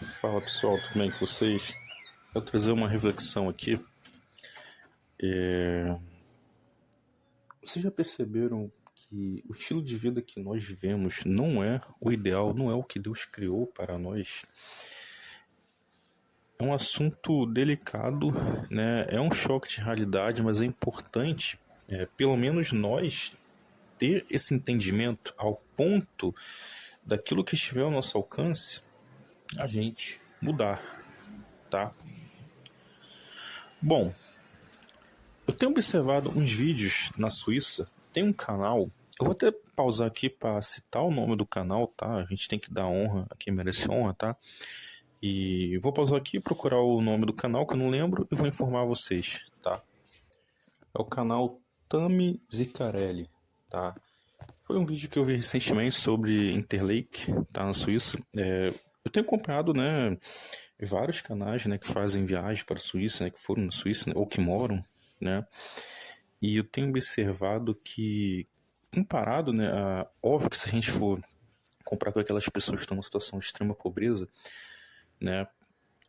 Fala pessoal, tudo bem com vocês? Eu vou trazer uma reflexão aqui. Vocês já perceberam que o estilo de vida que nós vivemos não é o ideal, não é o que Deus criou para nós? É um assunto delicado, né? É um choque de realidade, mas é importante, pelo menos nós, ter esse entendimento ao ponto daquilo que estiver ao nosso alcance, a gente mudar, tá? Bom, eu tenho observado uns vídeos na Suíça. Tem um canal. Eu vou até pausar aqui para citar o nome do canal, tá? A gente tem que dar honra a quem merece honra, tá? E vou pausar aqui, procurar o nome do canal que eu não lembro e vou informar vocês, tá? É o canal Tami Zicarelli, tá? Foi um vídeo que eu vi recentemente sobre Interlake, tá? Na Suíça. Eu tenho acompanhado, né, vários canais, né, que fazem viagem para a Suíça, né, que foram na Suíça, né, ou que moram, né? E eu tenho observado que, comparado, né, óbvio que se a gente for comparar com aquelas pessoas que estão numa situação de extrema pobreza, né,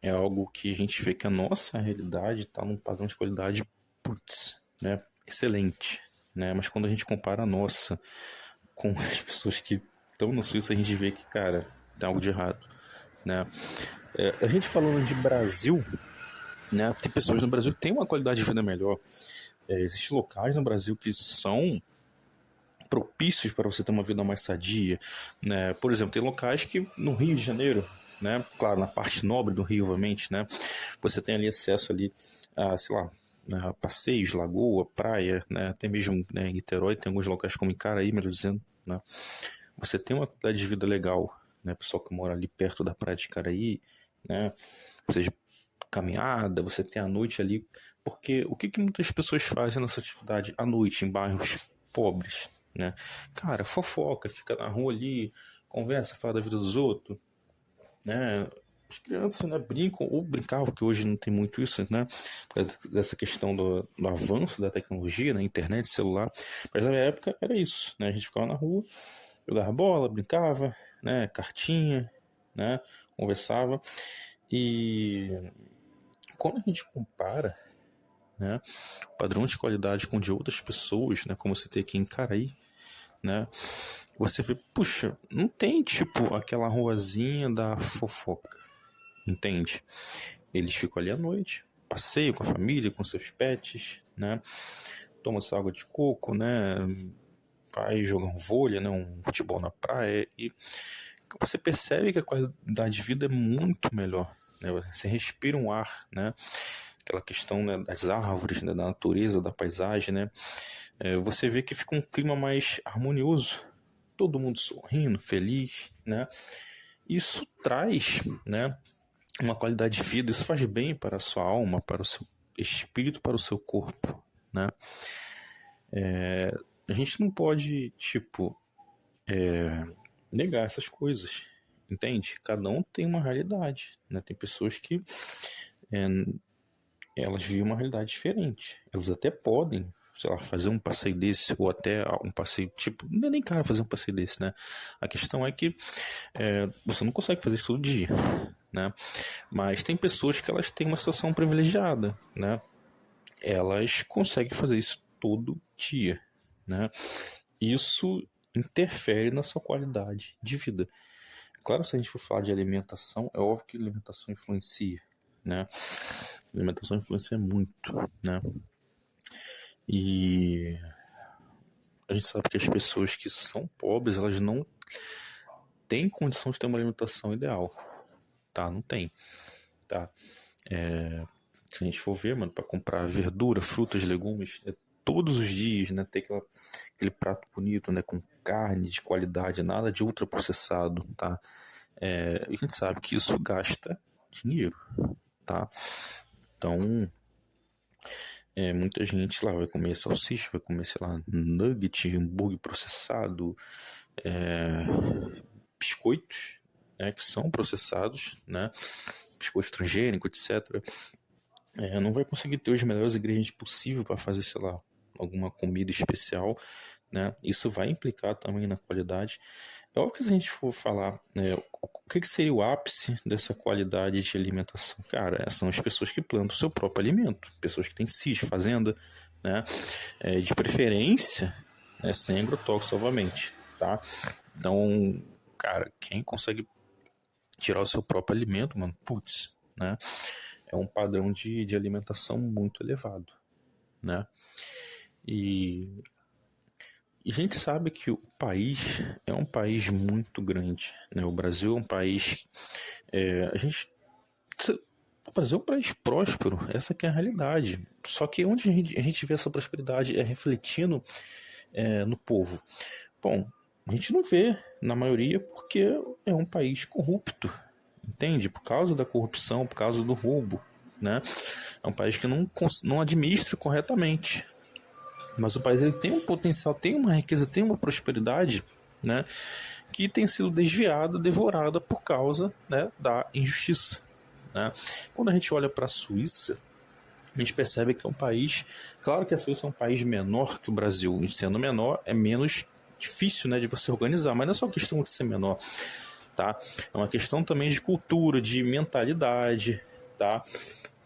é algo que a gente vê que a nossa realidade está num padrão de qualidade, putz, né, excelente, né? Mas quando a gente compara a nossa com as pessoas que estão na Suíça, a gente vê que, cara, tem algo de errado, né? A gente falando de Brasil, né, tem pessoas no Brasil que têm uma qualidade de vida melhor. Existem locais no Brasil que são propícios para você ter uma vida mais sadia, né? Por exemplo, tem locais que no Rio de Janeiro, né? Claro, na parte nobre do Rio, obviamente, né? Você tem ali acesso ali a, sei lá, a passeios, lagoa, praia, né? Até mesmo, né, em Niterói tem alguns locais como Icaraí, melhor dizendo, né? Você tem uma qualidade de vida legal, né? Pessoal que mora ali perto da praia de Icaraí, né? Ou seja, caminhada, você tem a noite ali, porque o que muitas pessoas fazem nessa atividade à noite em bairros pobres, né? Cara, fofoca, fica na rua ali, conversa, fala da vida dos outros, né? As crianças, né, brincam, ou brincavam, que hoje não tem muito isso, né? Por causa dessa questão do avanço da tecnologia, né? Internet, celular. Mas na minha época era isso, né? A gente ficava na rua, jogava bola, brincava, né? Cartinha, né? Conversava. E quando a gente compara, né, o padrão de qualidade com o de outras pessoas, né, como você tem aqui em Caraí, né, você vê, puxa, não tem tipo aquela ruazinha da fofoca, entende? Eles ficam ali à noite, passeiam com a família, com seus pets, né, toma sua água de coco, né, vai jogar um vôlei, né, um futebol na praia, e você percebe que a qualidade de vida é muito melhor, né, você respira um ar, né, aquela questão, né, das árvores, né, da natureza, da paisagem, né? Você vê que fica um clima mais harmonioso, todo mundo sorrindo, feliz, né? Isso traz, né, uma qualidade de vida, isso faz bem para a sua alma, para o seu espírito, para o seu corpo, né? A gente não pode, tipo, negar essas coisas, entende? Cada um tem uma realidade, né? Tem pessoas que elas vivem uma realidade diferente. Elas até podem, sei lá, fazer um passeio desse, ou até um passeio, tipo, não é nem caro fazer um passeio desse, né? A questão é que você não consegue fazer isso todo dia, né? Mas tem pessoas que elas têm uma situação privilegiada, né? Elas conseguem fazer isso todo dia, né? Isso interfere na sua qualidade de vida. Claro, se a gente for falar de alimentação, é óbvio que a alimentação influencia, né? A alimentação influencia muito, né? E a gente sabe que as pessoas que são pobres, elas não têm condição de ter uma alimentação ideal, tá? Não tem, tá? Se a gente for ver, mano, para comprar verdura, frutas, legumes, todos os dias, né? Ter aquele prato bonito, né? Com carne de qualidade, nada de ultraprocessado, tá? A gente sabe que isso gasta dinheiro, tá? Então, muita gente lá vai comer salsicha, vai comer, sei lá, nugget, hambúrguer processado, biscoitos, né, que são processados, né, biscoito transgênico, etc. Não vai conseguir ter os melhores ingredientes possíveis para fazer, sei lá, alguma comida especial, né? Isso vai implicar também na qualidade. É óbvio que se a gente for falar, né, O que seria o ápice dessa qualidade de alimentação? Cara, são as pessoas que plantam o seu próprio alimento, pessoas que têm sítio, fazenda, né? De preferência, né, sem agrotóxicos, obviamente, tá? Então, cara, quem consegue tirar o seu próprio alimento, mano, putz, né? É um padrão de alimentação muito elevado, né? E a gente sabe que o país é um país muito grande, né? O Brasil é um país, o Brasil é um país próspero, essa que é a realidade. Só que onde a gente vê essa prosperidade é refletindo no povo. Bom, a gente não vê na maioria porque é um país corrupto, entende? Por causa da corrupção, por causa do roubo, né? É um país que não administra corretamente. Mas o país ele tem um potencial, tem uma riqueza, tem uma prosperidade, né, que tem sido desviada, devorada por causa, né, da injustiça, né? Quando a gente olha para a Suíça, a gente percebe que é um país, claro que a Suíça é um país menor que o Brasil, e sendo menor é menos difícil, né, de você organizar, mas não é só questão de ser menor, tá? É uma questão também de cultura, de mentalidade, tá?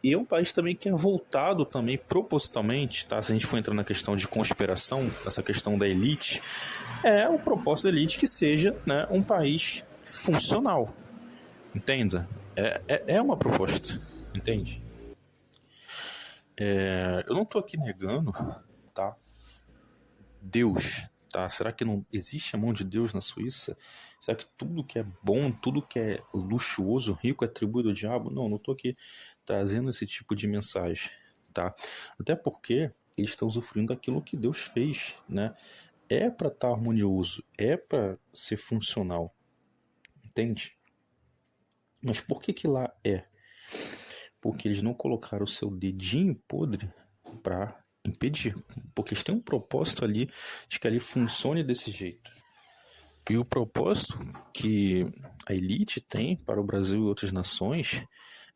E é um país também que é voltado também propositalmente, tá? Se a gente for entrar na questão de conspiração, essa questão da elite, é o propósito da elite que seja, né, um país funcional, entenda? É uma proposta, entende? Eu não estou aqui negando, tá? Deus, tá? Será que não existe a mão de Deus na Suíça? Será que tudo que é bom, tudo que é luxuoso, rico é atribuído ao diabo? Não estou aqui trazendo esse tipo de mensagem, tá? Até porque eles estão usufruindo daquilo que Deus fez, né? É para estar harmonioso, é para ser funcional, entende? Mas por que lá é? Porque eles não colocaram o seu dedinho podre para impedir, porque eles têm um propósito ali de que ali funcione desse jeito. E o propósito que a elite tem para o Brasil e outras nações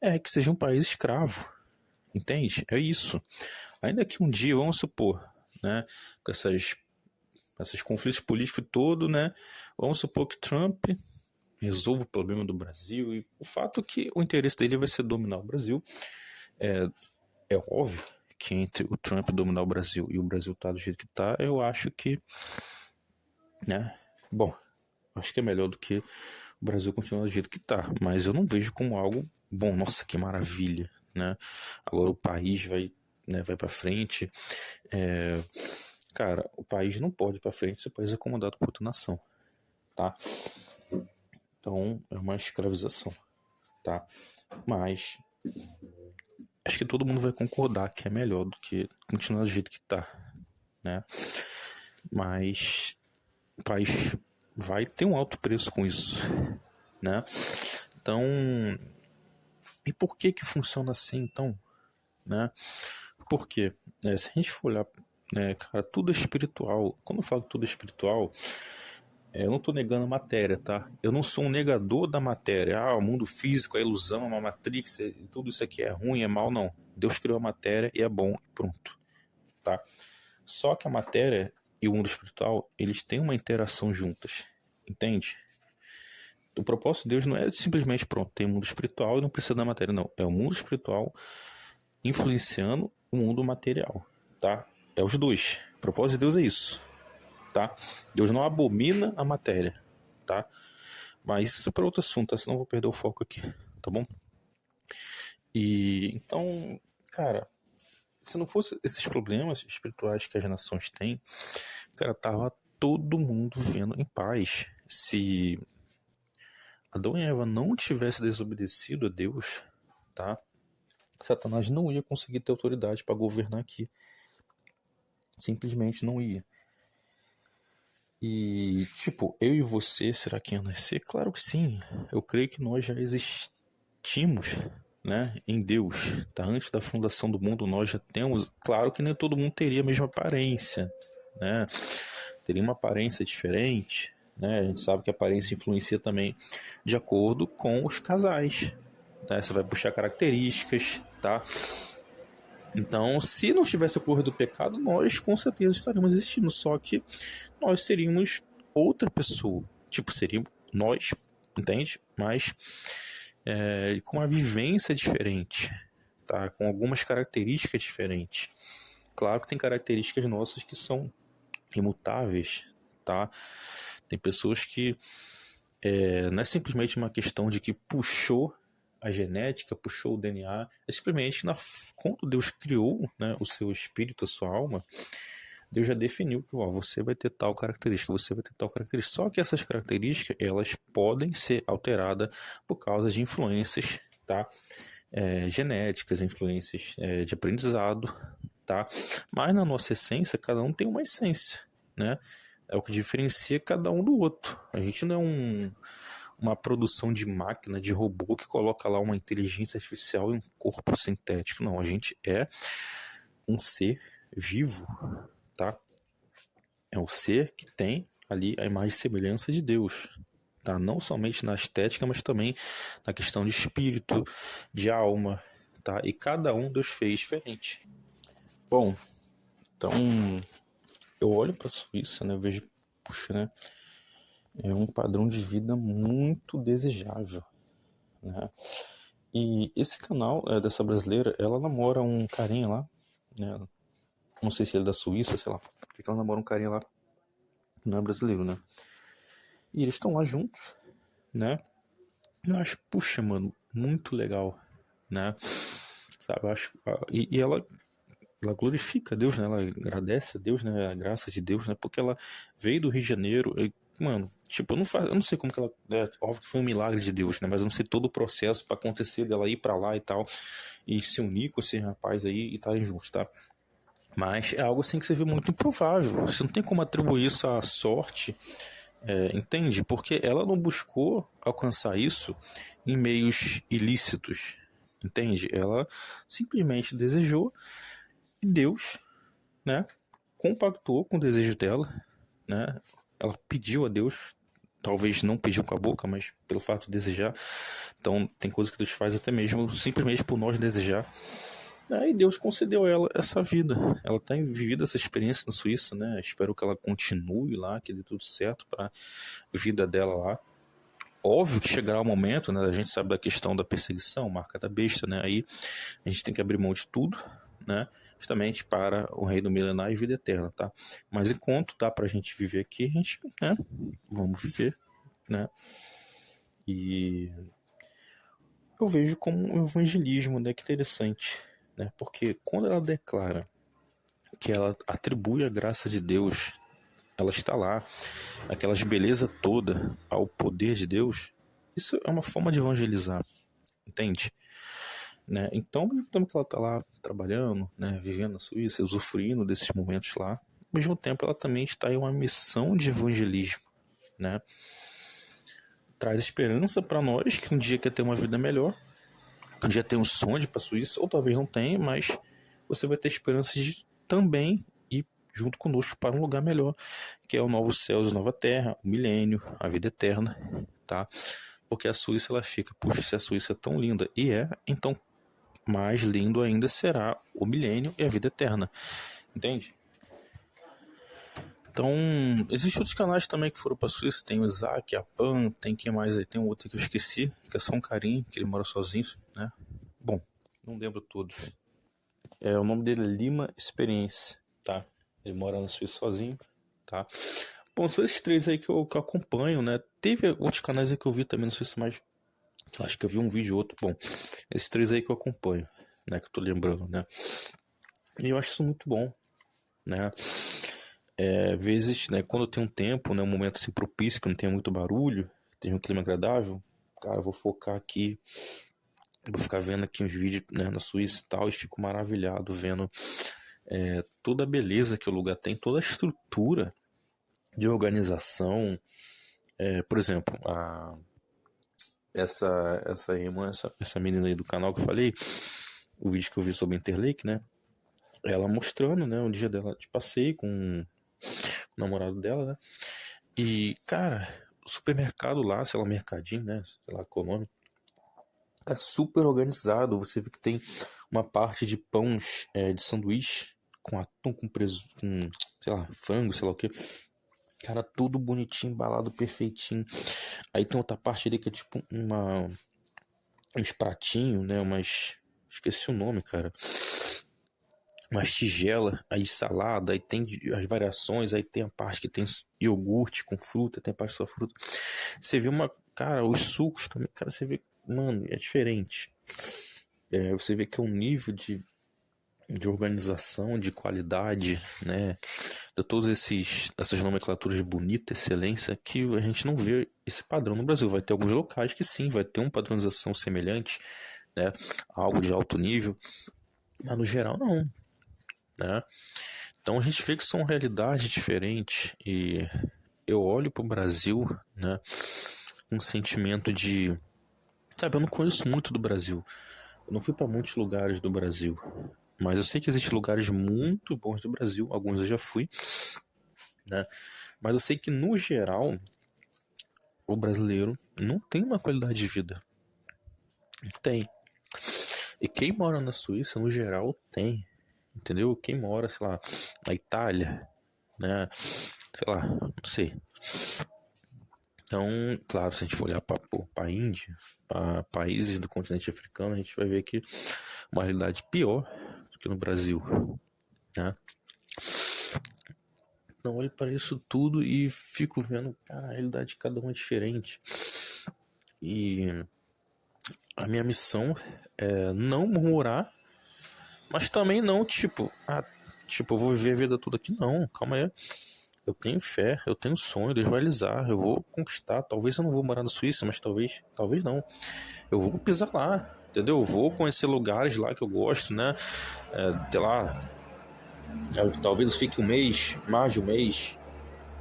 é que seja um país escravo, entende? É isso. Ainda que um dia, vamos supor, né, com esses conflitos políticos todos, né, vamos supor que Trump resolva o problema do Brasil, e o fato que o interesse dele vai ser dominar o Brasil, é óbvio que entre o Trump dominar o Brasil e o Brasil tá do jeito que tá, eu acho que, né, bom, acho que é melhor do que o Brasil continuar do jeito que tá, mas eu não vejo como algo bom. Nossa, que maravilha, né? Agora o país vai, né, vai para frente. Cara, o país não pode ir para frente se o país é comandado por outra nação, tá? Então é uma escravização, tá? Mas acho que todo mundo vai concordar que é melhor do que continuar do jeito que tá, né? Mas o país vai ter um alto preço com isso, né? Então, e por que funciona assim, então, né? Porque se a gente for olhar, né, cara, tudo é espiritual. Quando eu falo tudo é espiritual, eu não estou negando a matéria, tá? Eu não sou um negador da matéria. O mundo físico, a ilusão, uma matrix, tudo isso aqui é ruim, é mal, não. Deus criou a matéria e é bom e pronto, tá? Só que a matéria e o mundo espiritual, eles têm uma interação juntas, entende? O propósito de Deus não é simplesmente, pronto, tem o mundo espiritual e não precisa da matéria, não. É o mundo espiritual influenciando o mundo material, tá? É os dois. O propósito de Deus é isso, tá? Deus não abomina a matéria, tá? Mas isso é para outro assunto, tá? Senão eu vou perder o foco aqui, tá bom? E então, cara, se não fosse esses problemas espirituais que as nações têm, cara, tava todo mundo vivendo em paz. Se Adão e Eva não tivessem desobedecido a Deus, tá? Satanás não ia conseguir ter autoridade para governar aqui. Simplesmente não ia. E, tipo, eu e você, será que ia nascer? Claro que sim. Eu creio que nós já existimos, né, em Deus, tá? Antes da fundação do mundo nós já temos. Claro que nem todo mundo teria a mesma aparência, né? Teria uma aparência diferente, né? A gente sabe que a aparência influencia também de acordo com os casais, tá? Você vai puxar características, tá? Então, se não tivesse ocorrido o pecado, nós com certeza estaríamos existindo, só que nós seríamos outra pessoa. Tipo, seríamos nós entende? Mas com uma vivência diferente, tá? Com algumas características diferentes. Claro que tem características nossas que são imutáveis, tá? Tem pessoas que não é simplesmente uma questão de que puxou a genética, puxou o DNA, é simplesmente quando Deus criou, né, o seu espírito, a sua alma, Deus já definiu que você vai ter tal característica, você vai ter tal característica. Só que essas características, elas podem ser alteradas por causa de influências, tá? Genéticas, influências de aprendizado, tá? Mas na nossa essência, cada um tem uma essência, né? É o que diferencia cada um do outro. A gente não é uma produção de máquina, de robô que coloca lá uma inteligência artificial em um corpo sintético. Não, a gente é um ser vivo, tá? É um ser que tem ali a imagem e semelhança de Deus, tá? Não somente na estética, mas também na questão de espírito, de alma, tá? E cada um Deus fez diferente. Bom, então eu olho para a Suíça, né? Eu vejo, puxa, né? É um padrão de vida muito desejável, né? E esse canal dessa brasileira, ela namora um carinha lá, né? Não sei se ele é da Suíça, sei lá. Porque ela namora um carinha lá, que não é brasileiro, né? E eles estão lá juntos, né? Eu acho, puxa, mano, muito legal, né? Sabe, eu acho. E ela glorifica a Deus, né? Ela agradece a Deus, né? A graça de Deus, né? Porque ela veio do Rio de Janeiro. Mano, tipo, eu não sei como que ela. Óbvio que foi um milagre de Deus, né? Mas eu não sei todo o processo pra acontecer dela ir pra lá e tal. E se unir com esse rapaz aí e estarem juntos, tá? Mas é algo assim que você vê muito improvável. Você não tem como atribuir isso à sorte, entende? Porque ela não buscou alcançar isso em meios ilícitos, entende? Ela simplesmente desejou e Deus, né, compactuou com o desejo dela, né? Ela pediu a Deus, talvez não pediu com a boca, mas pelo fato de desejar. Então tem coisas que Deus faz até mesmo simplesmente por nós desejar. E Deus concedeu a ela essa vida. Ela tem vivido essa experiência na Suíça, né? Espero que ela continue lá, que dê tudo certo para a vida dela lá. Óbvio que chegará o momento, né? A gente sabe da questão da perseguição, marca da besta, né? Aí a gente tem que abrir mão de tudo, né? Justamente para o reino milenar e vida eterna, tá? Mas enquanto dá pra gente viver aqui, a gente, né? Vamos viver, né? E eu vejo como um evangelismo, né? Que interessante, né? Porque quando ela declara que ela atribui a graça de Deus, ela está lá, aquelas beleza toda ao poder de Deus, isso é uma forma de evangelizar, entende? Né? Então, mesmo que ela está lá trabalhando, né, vivendo na Suíça, usufruindo desses momentos lá, ao mesmo tempo ela também está em uma missão de evangelismo, né? Traz esperança para nós que um dia quer ter uma vida melhor, que um dia tem um sonho de ir para a Suíça, ou talvez não tenha, mas você vai ter esperança de também ir junto conosco para um lugar melhor, que é o novo céu e nova terra, o milênio, a vida eterna, tá? Porque a Suíça ela fica, puxa, se a Suíça é tão linda, e então mais lindo ainda será o milênio e a vida eterna, entende? Então, existem outros canais também que foram para a Suíça, tem o Isaac, a Pan, tem quem mais aí, tem um outro que eu esqueci, que é só um carinho, que ele mora sozinho, né? Bom, não lembro todos. O nome dele é Lima Experiência, tá? Ele mora na Suíça sozinho, tá? Bom, são esses três aí que eu acompanho, né? Teve outros canais aí que eu vi também, não sei se mais. Acho que eu vi um vídeo ou outro. Bom, esses três aí que eu acompanho, né? Que eu tô lembrando, né? E eu acho isso muito bom, né? Às vezes, né, quando eu tenho um tempo, né, um momento assim propício, que não tem muito barulho, tem um clima agradável, cara, eu vou focar aqui, vou ficar vendo aqui uns vídeos, né, na Suíça e tal, e fico maravilhado vendo toda a beleza que o lugar tem, toda a estrutura de organização. Por exemplo, essa irmã, essa menina aí do canal que eu falei, o vídeo que eu vi sobre Interlake, né, ela mostrando, né, o dia dela de passeio com o namorado dela, né? E, cara, o supermercado lá, sei lá, mercadinho, né? Sei lá qual é o nome. É super organizado. Você vê que tem uma parte de pães de sanduíche com atum, com presunto, com, sei lá, frango, sei lá o que. Cara, tudo bonitinho, embalado, perfeitinho. Aí tem outra parte ali que é tipo uns pratinhos, né? Esqueci o nome, cara. Umas tigela, aí salada, aí tem as variações, aí tem a parte que tem iogurte com fruta, tem a parte só fruta. Você vê cara, os sucos também, cara, você vê, mano, é diferente. Você vê que é um nível de organização, de qualidade, né? De todas essas nomenclaturas bonitas, excelência, que a gente não vê esse padrão no Brasil. Vai ter alguns locais que sim, vai ter uma padronização semelhante, né? Algo de alto nível, mas no geral não, né? Então a gente vê que são realidades diferentes e eu olho para o Brasil, né? Um sentimento de, sabe, eu não conheço muito do Brasil. Eu não fui para muitos lugares do Brasil, mas eu sei que existem lugares muito bons do Brasil, alguns eu já fui, né? Mas eu sei que no geral o brasileiro não tem uma qualidade de vida. Não tem. E quem mora na Suíça, no geral, tem. Entendeu? Quem mora, sei lá, na Itália, né? Sei lá, não sei. Então, claro, se a gente for olhar para a Índia, para países do continente africano, a gente vai ver que uma realidade pior do que no Brasil, né? Então, olho para isso tudo e fico vendo, cara, a realidade de cada um é diferente. E a minha missão é não murmurar, mas também não, tipo, eu vou viver a vida toda aqui, não, calma aí. Eu tenho fé, eu tenho sonho de realizar, eu vou conquistar. Talvez eu não vou morar na Suíça, mas talvez não. Eu vou pisar lá, entendeu? Eu vou conhecer lugares lá que eu gosto, né? Sei lá, talvez eu fique um mês, mais de um mês,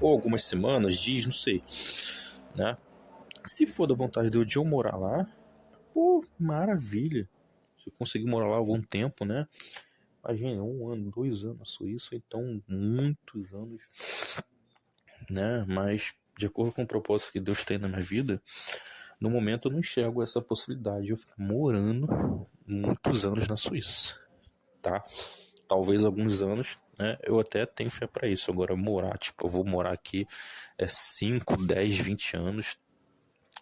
ou algumas semanas, dias, não sei, né? Se for da vontade de eu morar lá, pô, maravilha. Se eu conseguir morar lá algum tempo, né? Imagina, 1 ano, 2 anos na Suíça, então muitos anos, né? Mas de acordo com o propósito que Deus tem na minha vida, no momento eu não enxergo essa possibilidade de eu ficar morando muitos anos na Suíça, tá? Talvez alguns anos, né? Eu até tenho fé para isso. Agora morar, tipo, eu vou morar aqui 5, 10, 20 anos,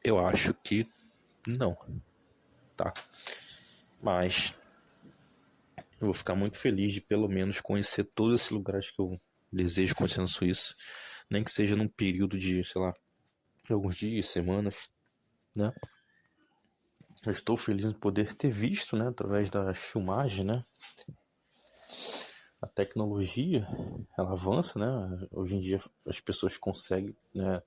eu acho que não, tá? Mas eu vou ficar muito feliz de pelo menos conhecer todos esses lugares que eu desejo conhecer na Suíça, nem que seja num período de, sei lá, alguns dias, semanas, né? Eu estou feliz em poder ter visto, né, através da filmagem, né? A tecnologia, ela avança, né? Hoje em dia as pessoas conseguem, né?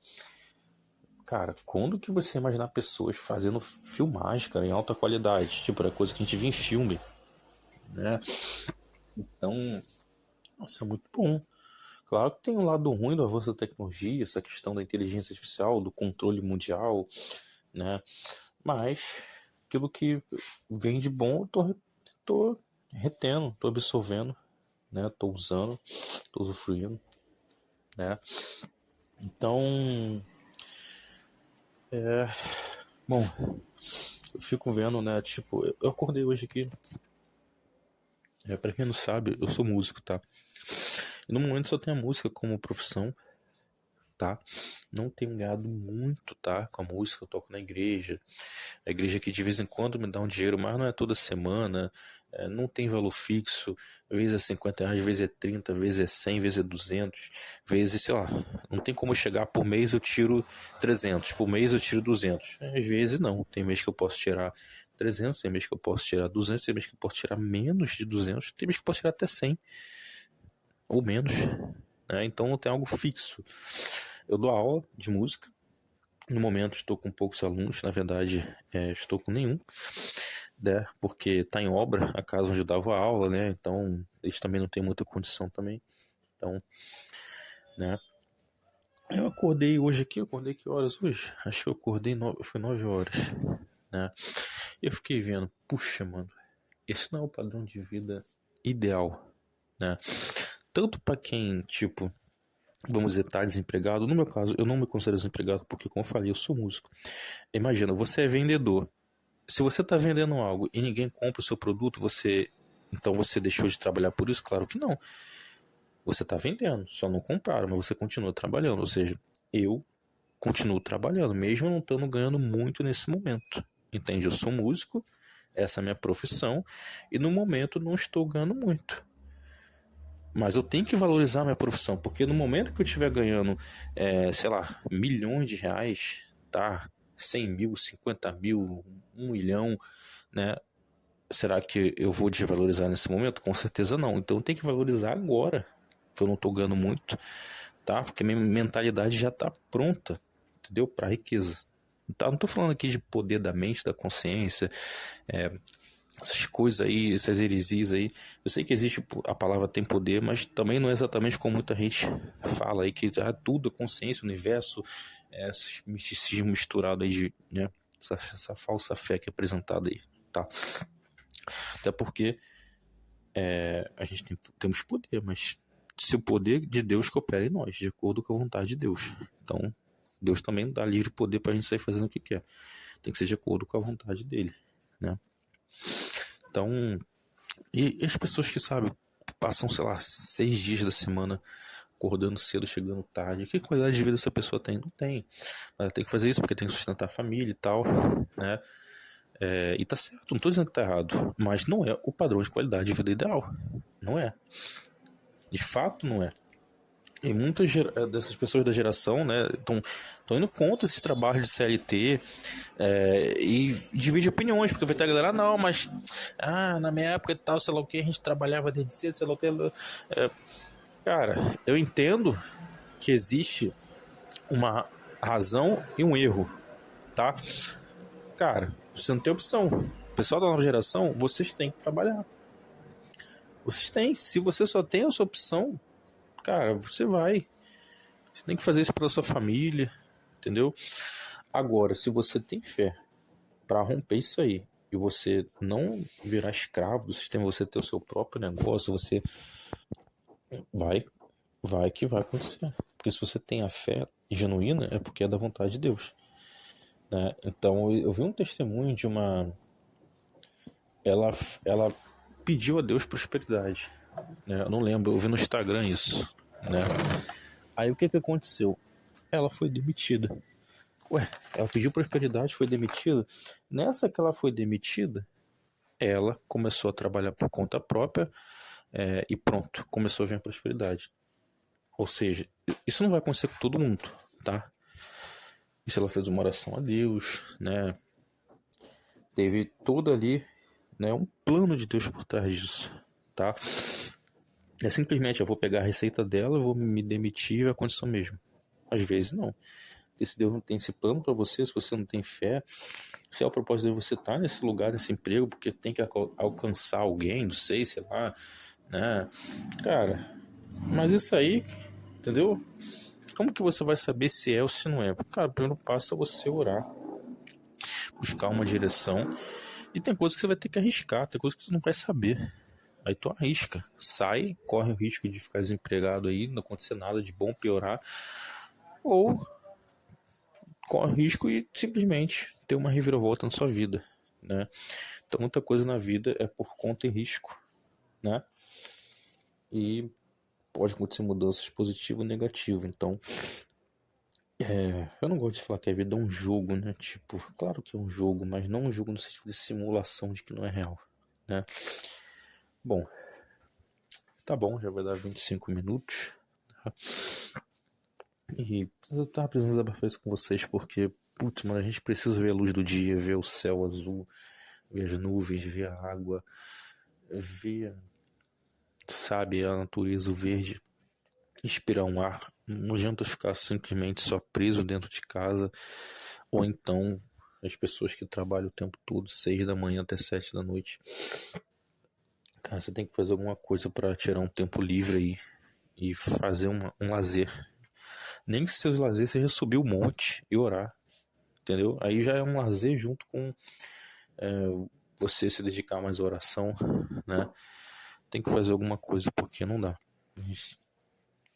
Cara, quando que você imaginar pessoas fazendo filmagem, cara, em alta qualidade? Tipo, era coisa que a gente via em filme, né? Então, nossa, é muito bom. Claro que tem um lado ruim do avanço da tecnologia, essa questão da inteligência artificial, do controle mundial, né? Mas aquilo que vem de bom, tô retendo, tô absorvendo, né? Tô usando, tô usufruindo, né? Então, bom, eu fico vendo, né? Tipo, eu acordei hoje aqui. Pra quem não sabe, eu sou músico, tá? E no momento só tenho a música como profissão, tá? Não tenho ganhado muito, tá? Com a música, eu toco na igreja. A igreja que de vez em quando me dá um dinheiro, mas não é toda semana. Não tem valor fixo. Às vezes é R$ 50, às vezes é 30, às vezes é 100, às vezes é 200. Às vezes, sei lá, não tem como chegar por mês eu tiro 300, por mês eu tiro 200. Às vezes não. Tem mês que eu posso tirar 300, tem mês que eu posso tirar 200, tem mês que eu posso tirar menos de 200, tem mês que eu posso tirar até 100 ou menos, né? Então não tem algo fixo. Eu dou aula de música. No momento estou com poucos alunos, na verdade estou com nenhum, né? Porque está em obra a casa onde eu dava aula, né? Então eles também não têm muita condição também. Então, né? Eu acordei hoje aqui, eu acordei que horas hoje? Acho que eu acordei, foi 9 horas, né? E eu fiquei vendo, puxa, mano, esse não é o padrão de vida ideal, né? Tanto para quem, tipo, vamos dizer, tá desempregado. No meu caso, eu não me considero desempregado porque, como eu falei, eu sou músico. Imagina, você é vendedor. Se você está vendendo algo e ninguém compra o seu produto, então você deixou de trabalhar por isso? Claro que não. Você está vendendo, só não compraram, mas você continua trabalhando. Ou seja, eu continuo trabalhando, mesmo não estando ganhando muito nesse momento. Entende? Eu sou músico, essa é a minha profissão, e no momento não estou ganhando muito. Mas eu tenho que valorizar a minha profissão, porque no momento que eu estiver ganhando, sei lá, milhões de reais, tá? 100 mil, 50 mil, 1 milhão, né? Será que eu vou desvalorizar nesse momento? Com certeza não. Então eu tenho que valorizar agora, que eu não estou ganhando muito, tá? Porque minha mentalidade já está pronta, entendeu? Para riqueza. Tá? Não estou falando aqui de poder da mente, da consciência, essas coisas aí, essas heresias aí. Eu sei que existe, a palavra tem poder, mas também não é exatamente como muita gente fala aí, que tudo é consciência, universo, esse misticismo misturado aí de, né, essa falsa fé que é apresentada aí, tá? Até porque a gente temos poder, mas se o poder de Deus que opera em nós, de acordo com a vontade de Deus. Então, Deus também dá livre poder pra gente sair fazendo o que quer. Tem que ser de acordo com a vontade dele, né? Então, e as pessoas que, sabe, passam, sei lá, 6 dias da semana acordando cedo, chegando tarde, que qualidade de vida essa pessoa tem? Não tem. Mas ela tem que fazer isso porque tem que sustentar a família e tal, né? E tá certo, não tô dizendo que tá errado, mas não é o padrão de qualidade de vida ideal. Não é. De fato, não é. E muitas dessas pessoas da geração, né, estão indo contra esses trabalhos de CLT, e divide opiniões, porque vai ter a galera, não, mas na minha época e tal, sei lá o que, a gente trabalhava desde cedo, sei lá o que. Cara, eu entendo que existe uma razão e um erro, tá? Cara, você não tem opção. O pessoal da nova geração, vocês têm que trabalhar. Vocês têm. Se você só tem essa opção, cara, você vai. Você tem que fazer isso pela sua família, entendeu? Agora, se você tem fé para romper isso aí e você não virar escravo do sistema, você ter o seu próprio negócio, você vai que vai acontecer. Porque se você tem a fé genuína, é porque é da vontade de Deus, né? Então, eu vi um testemunho de uma... Ela pediu a Deus prosperidade, né? Eu não lembro, eu vi no Instagram isso, né? Aí o que aconteceu? Ela foi demitida. Ué, ela pediu prosperidade, foi demitida. Nessa que ela foi demitida, ela começou a trabalhar por conta própria, e pronto, começou a vir a prosperidade. Ou seja, isso não vai acontecer com todo mundo, tá? Isso ela fez uma oração a Deus, né? Teve todo ali, né, um plano de Deus por trás disso, tá? É simplesmente eu vou pegar a receita dela, eu vou me demitir e vai acontecer o mesmo. Às vezes não. Porque se Deus não tem esse plano para você, se você não tem fé, se é o propósito de você estar nesse lugar, nesse emprego, porque tem que alcançar alguém, não sei lá, né? Cara, mas isso aí, entendeu? Como que você vai saber se é ou se não é? Cara, o primeiro passo é você orar, buscar uma direção. E tem coisas que você vai ter que arriscar, tem coisas que você não vai saber. Aí tu arrisca, sai, corre o risco de ficar desempregado aí, não acontecer nada de bom, piorar. Ou corre o risco e simplesmente ter uma reviravolta na sua vida, né? Então muita coisa na vida é por conta e risco, né? E pode acontecer mudanças positivas e negativas. Então, eu não gosto de falar que a vida é um jogo, né? Tipo, claro que é um jogo, mas não um jogo no sentido de simulação de que não é real, né? Bom, tá bom, já vai dar 25 minutos, tá? E eu tava precisando desabafar isso com vocês porque, putz, mano, a gente precisa ver a luz do dia, ver o céu azul, ver as nuvens, ver a água, ver, sabe, a natureza, o verde, inspirar um ar. Não adianta ficar simplesmente só preso dentro de casa, ou então as pessoas que trabalham o tempo todo, 6 da manhã até 7 da noite. Cara, você tem que fazer alguma coisa para tirar um tempo livre aí e fazer um lazer. Nem que seus lazeres seja subir o monte e orar, entendeu? Aí já é um lazer junto com você se dedicar mais à oração, né? Tem que fazer alguma coisa porque não dá.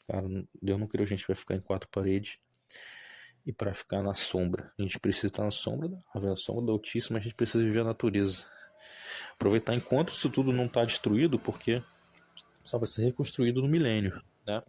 Cara, Deus não criou a gente vai ficar em 4 paredes e para ficar na sombra. A gente precisa estar na sombra da árvore, na sombra do Altíssimo, a gente precisa viver a natureza. Aproveitar enquanto isso tudo não está destruído, porque só vai ser reconstruído no milênio, né?